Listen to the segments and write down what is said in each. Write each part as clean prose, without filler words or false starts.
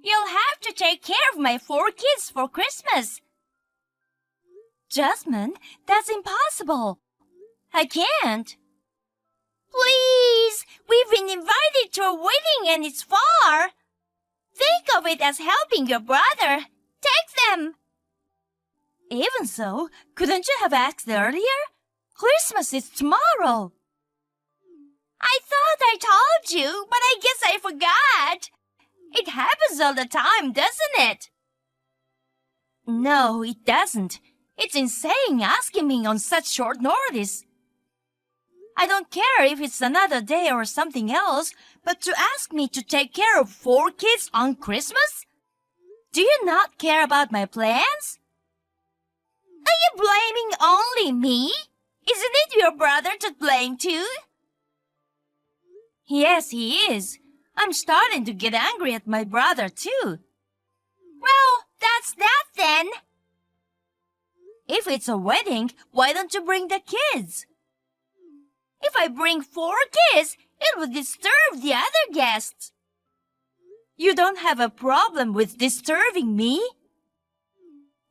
You'll have to take care of my 4 kids for Christmas. Jasmine, that's impossible. I can't. Please, we've been invited to a wedding and it's far. Think of it as helping your brother. Take them. Even so, couldn't you have asked earlier? Christmas is tomorrow. I thought I told you, but I guess I forgot. It happens all the time, doesn't it? No, it doesn't. It's insane asking me on such short notice. I don't care if it's another day or something else, but to ask me to take care of 4 kids on Christmas? Do you not care about my plans? Are you blaming only me? Isn't it your brother to blame too? Yes, he is. I'm starting to get angry at my brother too. Well, that's that then. If it's a wedding, why don't you bring the kids? If I bring 4 kids, it would disturb the other guests. You don't have a problem with disturbing me?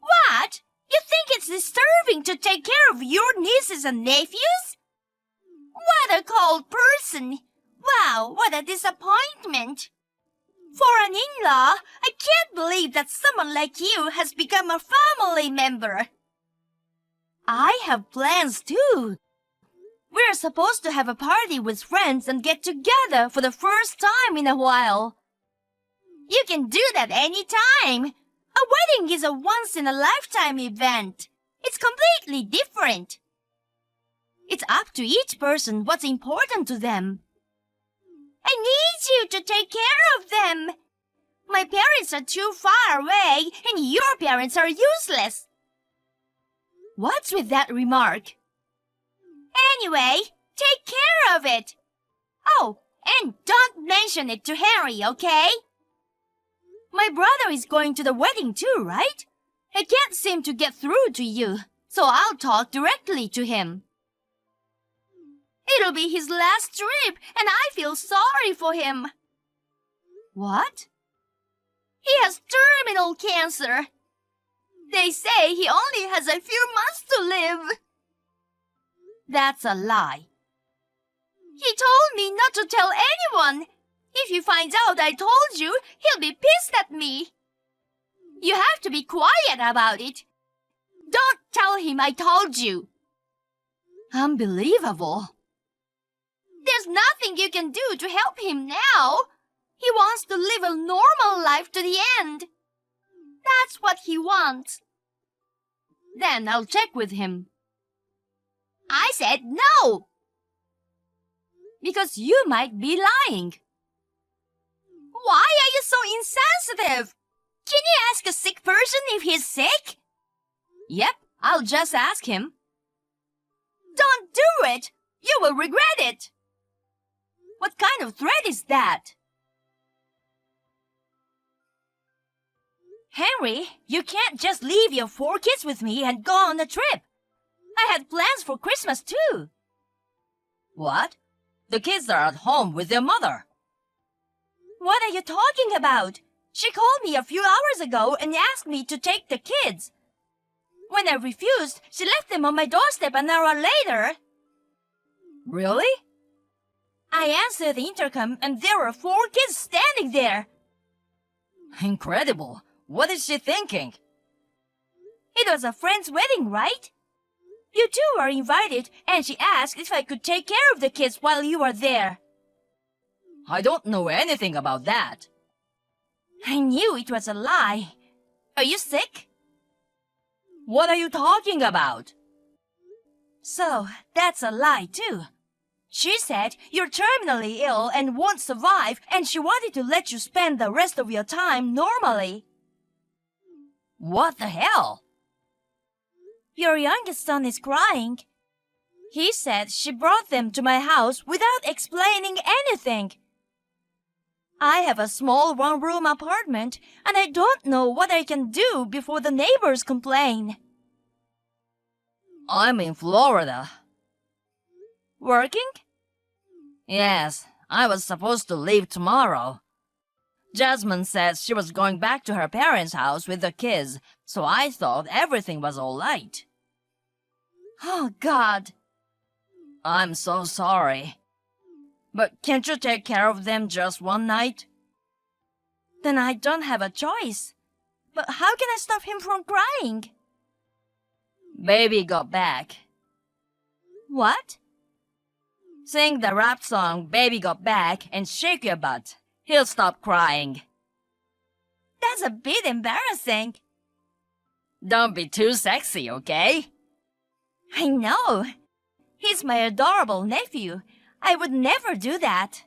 What? You think it's disturbing to take care of your nieces and nephews? What a cold person! Wow, what a disappointment! For an in-law, I can't believe that someone like you has become a family member. I have plans too. We're supposed to have a party with friends and get together for the first time in a while. You can do that any time. A wedding is a once-in-a-lifetime event. It's completely different. It's up to each person what's important to them. I need you to take care of them. My parents are too far away, and your parents are useless. What's with that remark? Anyway, take care of it. Oh, and don't mention it to Henry, okay? My brother is going to the wedding too, right? I can't seem to get through to you, so I'll talk directly to him. It'll be his last trip, and I feel sorry for him. What? He has terminal cancer. They say he only has a few months to live. That's a lie. He told me not to tell anyone. If he finds out I told you, he'll be pissed at me. You have to be quiet about it. Don't tell him I told you. Unbelievable. There's nothing you can do to help him now. He wants to live a normal life to the end. That's what he wants. Then I'll check with him. I said no. Because you might be lying. Why are you so insensitive? Can you ask a sick person if he's sick? Yep, I'll just ask him. Don't do it. You will regret it. What kind of threat is that? Henry, you can't just leave your 4 kids with me and go on a trip. I had plans for Christmas too. What? The kids are at home with their mother. What are you talking about? She called me a few hours ago and asked me to take the kids. When I refused, she left them on my doorstep an hour later. Really? I answered the intercom and there were 4 kids standing there. Incredible. What is she thinking? It was a friend's wedding, right? You two were invited, and she asked if I could take care of the kids while you were there. I don't know anything about that. I knew it was a lie. Are you sick? What are you talking about? So, that's a lie too. She said you're terminally ill and won't survive, and she wanted to let you spend the rest of your time normally. What the hell? Your youngest son is crying. He said she brought them to my house without explaining anything. I have a small one-room apartment, and I don't know what I can do before the neighbors complain. I'm in Florida. Working? Yes, I was supposed to leave tomorrow. Jasmine said she was going back to her parents' house with the kids, so I thought everything was all right. Oh, God. I'm so sorry. But can't you take care of them just one night? Then I don't have a choice. But how can I stop him from crying? Baby got back. What? Sing the rap song Baby Got Back and shake your butt. He'll stop crying. That's a bit embarrassing. Don't be too sexy, okay? I know. He's my adorable nephew. I would never do that.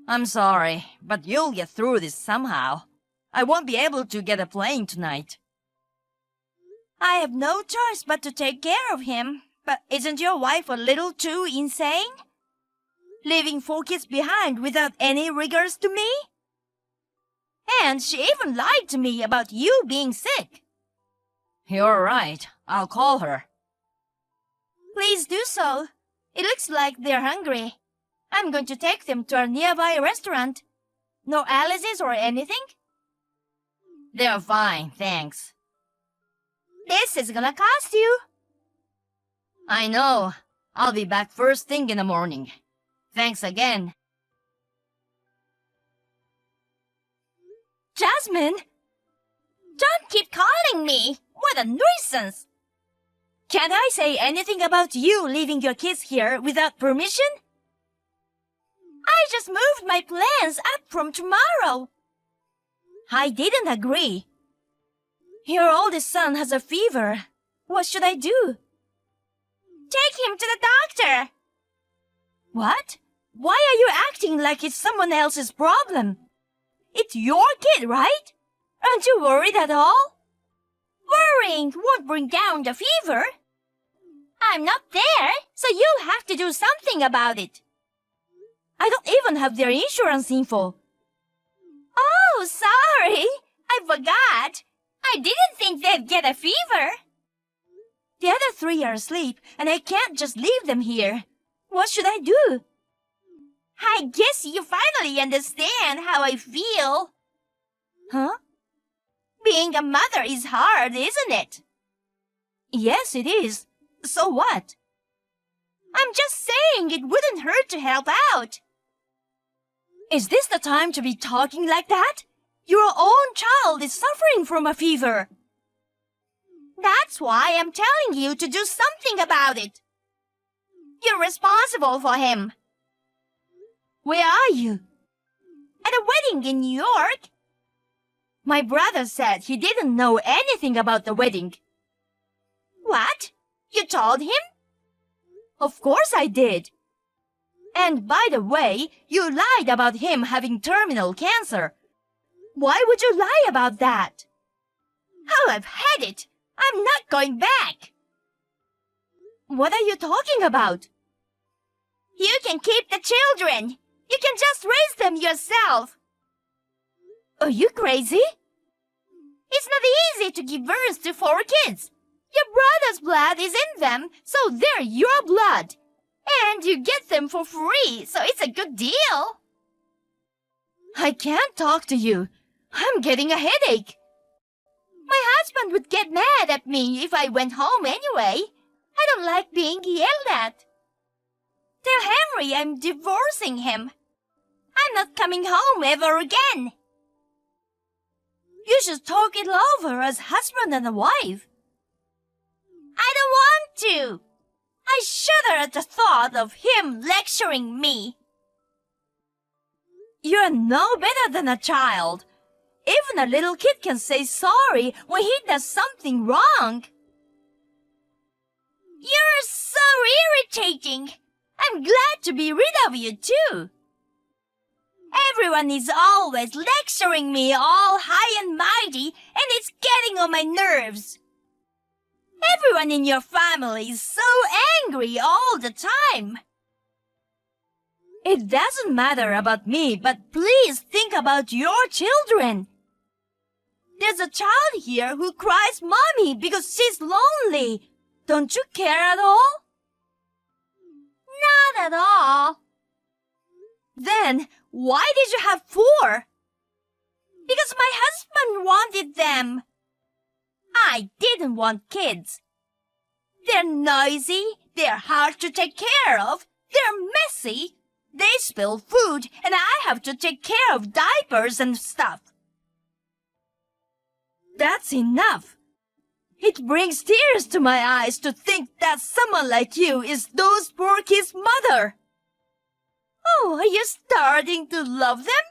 I'm sorry, but you'll get through this somehow. I won't be able to get a plane tonight. I have no choice but to take care of him. But isn't your wife a little too insane? Leaving 4 kids behind without any regards to me? And she even lied to me about you being sick. You're right. I'll call her. Please do so. It looks like they're hungry. I'm going to take them to a nearby restaurant. No allergies or anything? They're fine, thanks. This is gonna cost you. I know. I'll be back first thing in the morning. Thanks again. Jasmine! Don't keep calling me! What a nuisance! Can't I say anything about you leaving your kids here without permission? I just moved my plans up from tomorrow. I didn't agree. Your oldest son has a fever. What should I do? Take him to the doctor. What? Why are you acting like it's someone else's problem? It's your kid, right? Aren't you worried at all? Worrying won't bring down the fever. I'm not there, so you'll have to do something about it. I don't even have their insurance info. Oh, sorry. I forgot. I didn't think they'd get a fever. The other 3 are asleep, and I can't just leave them here. What should I do? I guess you finally understand how I feel. Huh? Being a mother is hard, isn't it? Yes, it is. So what? I'm just saying it wouldn't hurt to help out. Is this the time to be talking like that? Your own child is suffering from a fever. That's why I'm telling you to do something about it. You're responsible for him. Where are you? At a wedding in New York. My brother said he didn't know anything about the wedding. What? You told him? Of course I did. And by the way, you lied about him having terminal cancer. Why would you lie about that? Oh, I've had it. I'm not going back. What are you talking about? You can keep the children. You can just raise them yourself. Are you crazy? It's not easy to give birth to 4 kids. Your brother's blood is in them, so they're your blood. And you get them for free, so it's a good deal. I can't talk to you. I'm getting a headache. My husband would get mad at me if I went home anyway. I don't like being yelled at. Tell Henry I'm divorcing him. I'm not coming home ever again. You should talk it over as husband and a wife. I don't want to. I shudder at the thought of him lecturing me. You're no better than a child. Even a little kid can say sorry when he does something wrong. You're so irritating. I'm glad to be rid of you too. Everyone is always lecturing me all high and mighty, and it's getting on my nerves. Everyone in your family is so angry all the time. It doesn't matter about me, but please think about your children. There's a child here who cries mommy because she's lonely. Don't you care at all? Not at all. Then, why did you have 4? with them. I didn't want kids. They're noisy, they're hard to take care of, they're messy, they spill food, and I have to take care of diapers and stuff. That's enough. It brings tears to my eyes to think that someone like you is those poor kids' mother. Oh, are you starting to love them?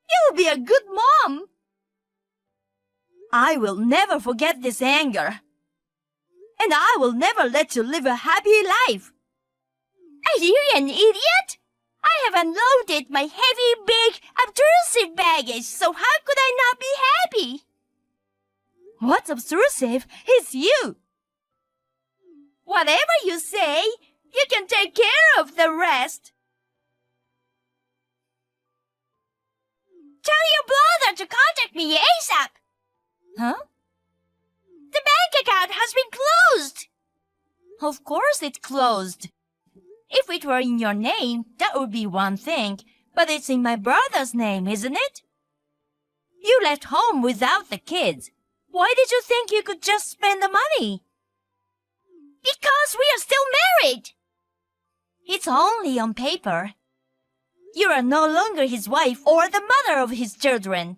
You'll be a good mom. I will never forget this anger. And I will never let you live a happy life. Are you an idiot? I have unloaded my heavy, big, obtrusive baggage, so how could I not be happy? What's obtrusive is you. Whatever you say, you can take care of the rest. Tell your brother to contact me ASAP. Huh? The bank account has been closed. Of course it's closed. If it were in your name, that would be one thing, but it's in my brother's name, isn't it? You left home without the kids. Why did you think you could just spend the money? Because we are still married. It's only on paper. You are no longer his wife or the mother of his children.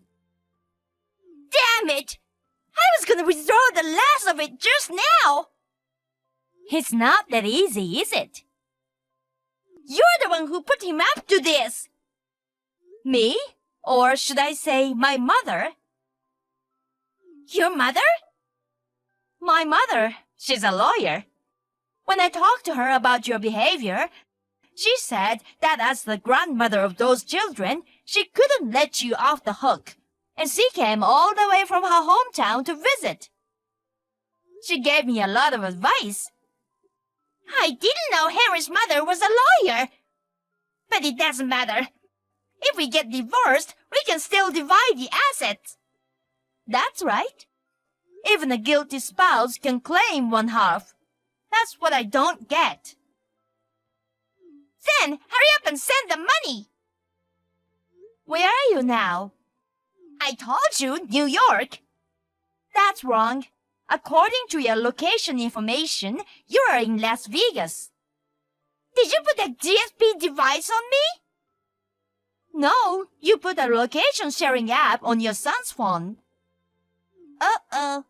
Damn it! I was gonna withdraw the last of it just now. It's not that easy, is it? You're the one who put him up to this. Me? Or should I say my mother? Your mother? My mother. She's a lawyer. When I talked to her about your behavior, she said that as the grandmother of those children, she couldn't let you off the hook. And she came all the way from her hometown to visit. She gave me a lot of advice. I didn't know Harry's mother was a lawyer. But it doesn't matter. If we get divorced, we can still divide the assets. That's right. Even a guilty spouse can claim one half. That's what I don't get. Then hurry up and send the money. Where are you now? I told you, New York. That's wrong. According to your location information, you are in Las Vegas. Did you put a GSP device on me? No, you put a location sharing app on your son's phone. Uh-oh.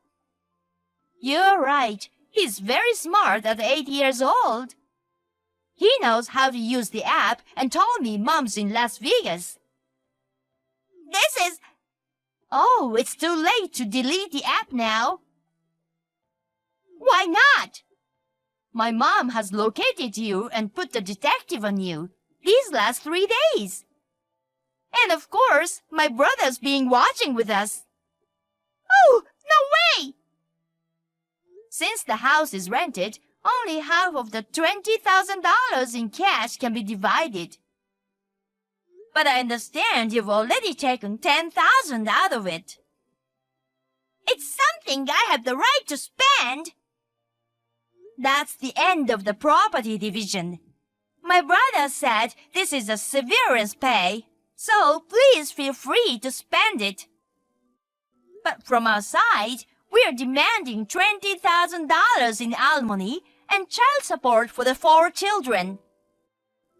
You're right. He's very smart at 8 years old. He knows how to use the app and told me Mom's in Las Vegas. This is... Oh, it's too late to delete the app now. Why not? My mom has located you and put the detective on you these last 3 days. And of course, my brother's been watching with us. Oh, no way! Since the house is rented, only half of the $20,000 in cash can be divided. But I understand you've already taken $10,000 out of it. It's something I have the right to spend. That's the end of the property division. My brother said this is a severance pay, so please feel free to spend it. But from our side, we are demanding $20,000 in alimony and child support for the 4 children.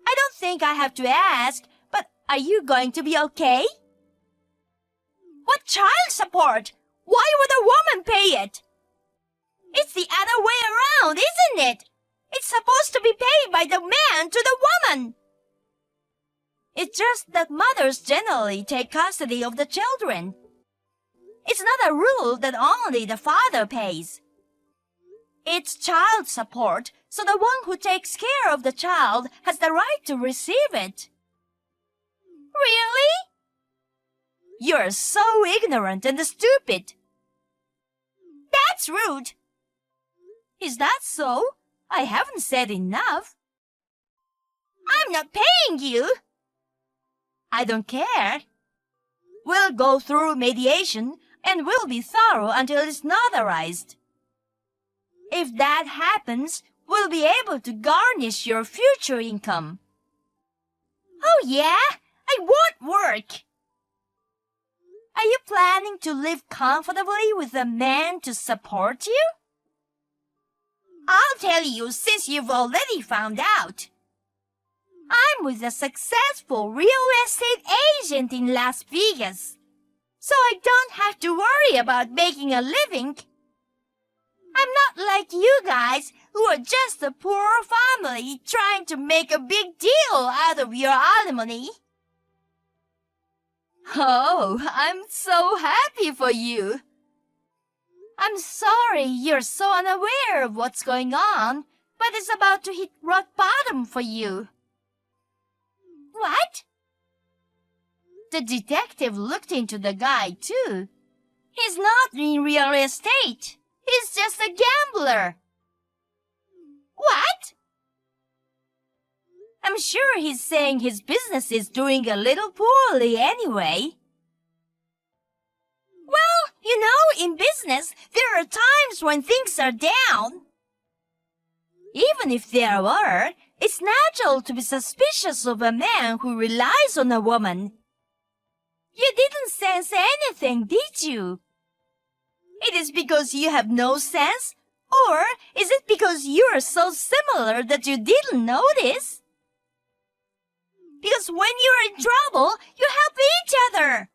I don't think I have to ask, but are you going to be okay? What child support? Why would a woman pay it? It's the other way around, isn't it? It's supposed to be paid by the man to the woman. It's just that mothers generally take custody of the children. It's not a rule that only the father pays. It's child support, so the one who takes care of the child has the right to receive it. Really? You're so ignorant and stupid. That's rude. Is that so? I haven't said enough. I'm not paying you. I don't care. We'll go through mediation and we'll be thorough until it's notarized. If that happens, we'll be able to garnish your future income. Oh yeah? I won't work. Are you planning to live comfortably with a man to support you? I'll tell you since you've already found out. I'm with a successful real estate agent in Las Vegas, so I don't have to worry about making a living. I'm not like you guys who are just a poor family trying to make a big deal out of your alimony. Oh, I'm so happy for you. I'm sorry you're so unaware of what's going on, but it's about to hit rock bottom for you. What? The detective looked into the guy, too. He's not in real estate. He's just a gambler. What? I'm sure he's saying his business is doing a little poorly anyway. Well, you know, in business, there are times when things are down. Even if there were, it's natural to be suspicious of a man who relies on a woman. You didn't sense anything, did you? It is because you have no sense? Or is it because you are so similar that you didn't notice? Because when you're in trouble, you help each other.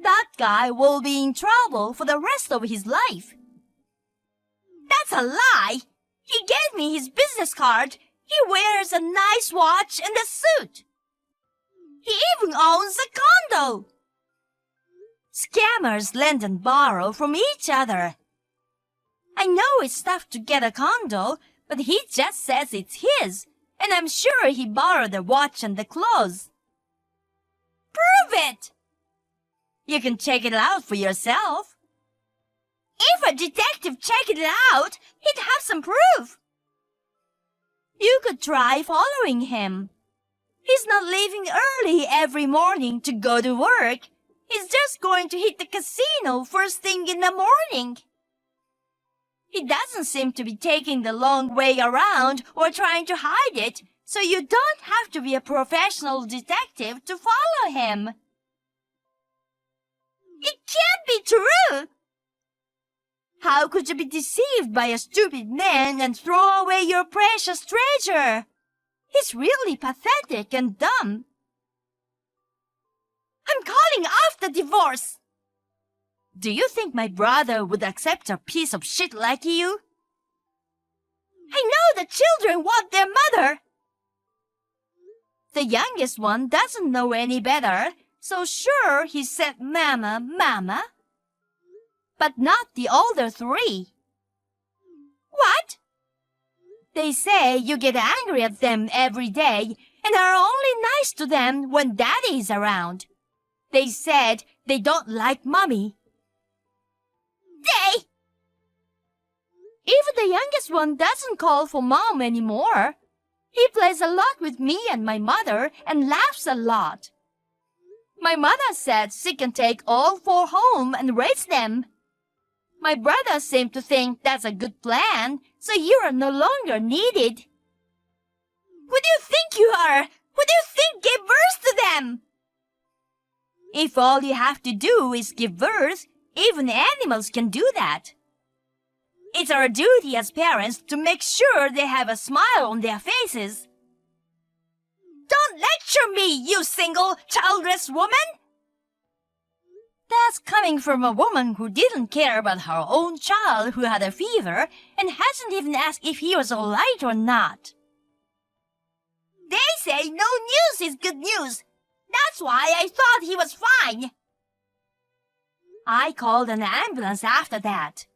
That guy will be in trouble for the rest of his life. That's a lie. He gave me his business card. He wears a nice watch and a suit. He even owns a condo. Scammers lend and borrow from each other. I know it's tough to get a condo, but he just says it's his, and I'm sure he borrowed the watch and the clothes. Prove it! You can check it out for yourself. If a detective checked it out, he'd have some proof. You could try following him. He's not leaving early every morning to go to work. He's just going to hit the casino first thing in the morning. He doesn't seem to be taking the long way around or trying to hide it, so you don't have to be a professional detective to follow him. It can't be true! How could you be deceived by a stupid man and throw away your precious treasure? He's really pathetic and dumb. I'm calling off the divorce! Do you think my brother would accept a piece of shit like you? I know the children want their mother! The youngest one doesn't know any better, so sure he said mama, mama. But not the older three. What? They say you get angry at them every day and are only nice to them when daddy is around. They said they don't like mommy. Even the youngest one doesn't call for mom anymore. He plays a lot with me and my mother and laughs a lot. My mother said she can take all four home and raise them. My brother seemed to think that's a good plan, so you are no longer needed. Who do you think you are? Who do you think gave birth to them? If all you have to do is give birth, even animals can do that. It's our duty as parents to make sure they have a smile on their faces. Don't lecture me, you single, childless woman! That's coming from a woman who didn't care about her own child who had a fever and hasn't even asked if he was all right or not. They say no news is good news. That's why I thought he was fine. I called an ambulance after that.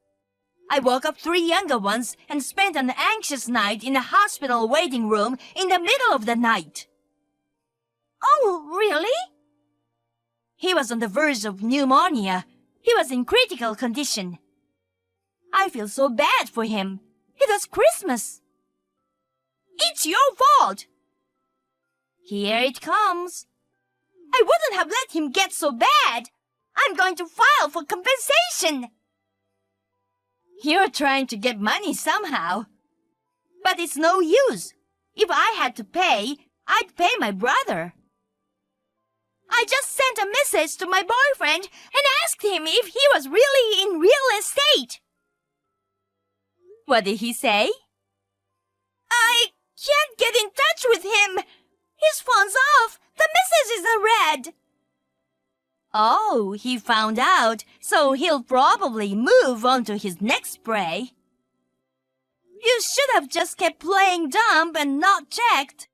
I woke up 3 younger ones and spent an anxious night in a hospital waiting room in the middle of the night. Oh, really? He was on the verge of pneumonia. He was in critical condition. I feel so bad for him. It was Christmas. It's your fault. Here it comes. I wouldn't have let him get so bad. I'm going to file for compensation. You're trying to get money somehow. But it's no use. If I had to pay, I'd pay my brother. I just sent a message to my boyfriend and asked him if he was really in real estate. What did he say? I can't get in touch with him. His phone's off. The message isn't read. Oh, he found out, so he'll probably move on to his next spray. You should have just kept playing dumb and not checked.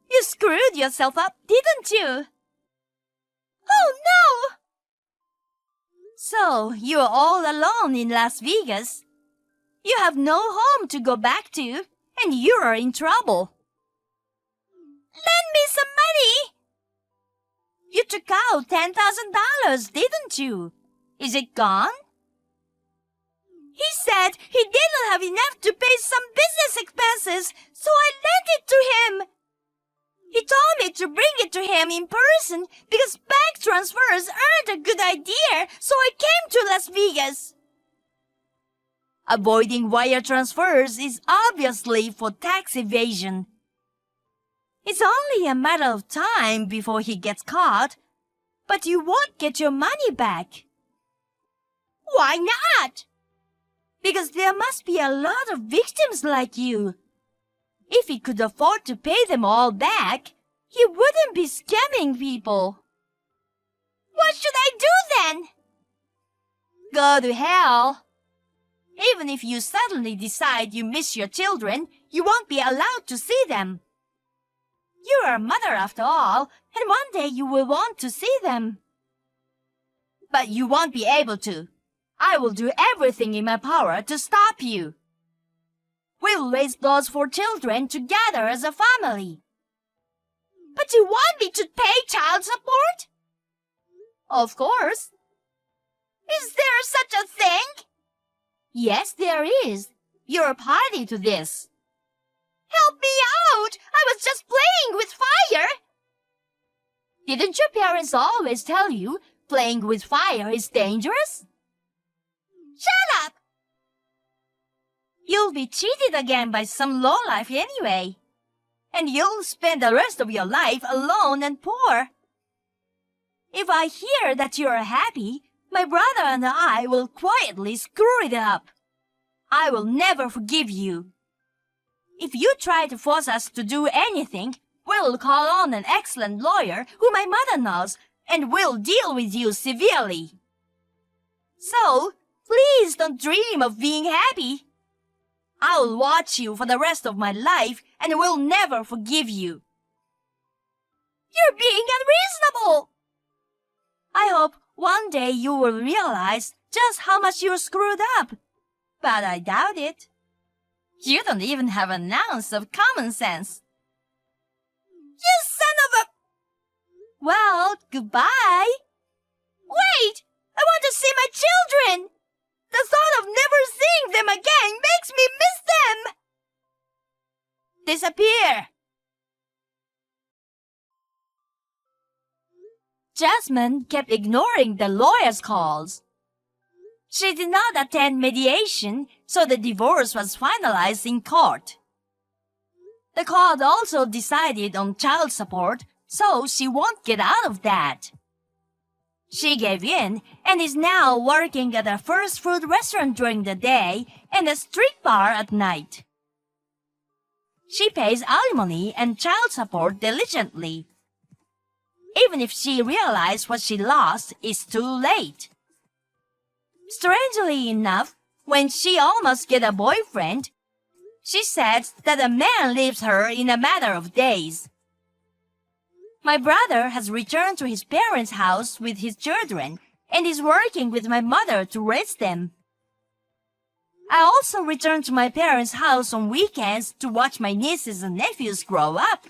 You screwed yourself up, didn't you? Oh no! So, you're all alone in Las Vegas. You have no home to go back to, and you're in trouble. Lend me some money! You took out $10,000, didn't you? Is it gone? He said he didn't have enough to pay some business expenses, so I lent it to him. He told me to bring it to him in person because bank transfers aren't a good idea, so I came to Las Vegas. Avoiding wire transfers is obviously for tax evasion. It's only a matter of time before he gets caught, but you won't get your money back. Why not? Because there must be a lot of victims like you. If he could afford to pay them all back, he wouldn't be scamming people. What should I do then? Go to hell. Even if you suddenly decide you miss your children, you won't be allowed to see them. You're a mother after all, and one day you will want to see them. But you won't be able to. I will do everything in my power to stop you. We'll raise those 4 children together as a family. But you want me to pay child support? Of course. Is there such a thing? Yes, there is. You're a party to this. Help me out! I was just playing with fire! Didn't your parents always tell you playing with fire is dangerous? Shut up! You'll be cheated again by some lowlife anyway. And you'll spend the rest of your life alone and poor. If I hear that you're happy, my brother and I will quietly screw it up. I will never forgive you. If you try to force us to do anything, we'll call on an excellent lawyer who my mother knows, and we'll deal with you severely. So, please don't dream of being happy. I'll watch you for the rest of my life and will never forgive you. You're being unreasonable. I hope one day you will realize just how much you're screwed up. But I doubt it. You don't even have an ounce of common sense. You son of a... Well, goodbye. Wait! I want to see my children! The thought of never seeing them again makes me miss them! Disappear! Jasmine kept ignoring the lawyer's calls. She did not attend mediation, so the divorce was finalized in court. The court also decided on child support, so she won't get out of that. She gave in and is now working at a fast food restaurant during the day and a street bar at night. She pays alimony and child support diligently. Even if she realized what she lost, it's too late. Strangely enough, when she almost get a boyfriend, she said that a man leaves her in a matter of days. My brother has returned to his parents' house with his children and is working with my mother to raise them. I also return to my parents' house on weekends to watch my nieces and nephews grow up.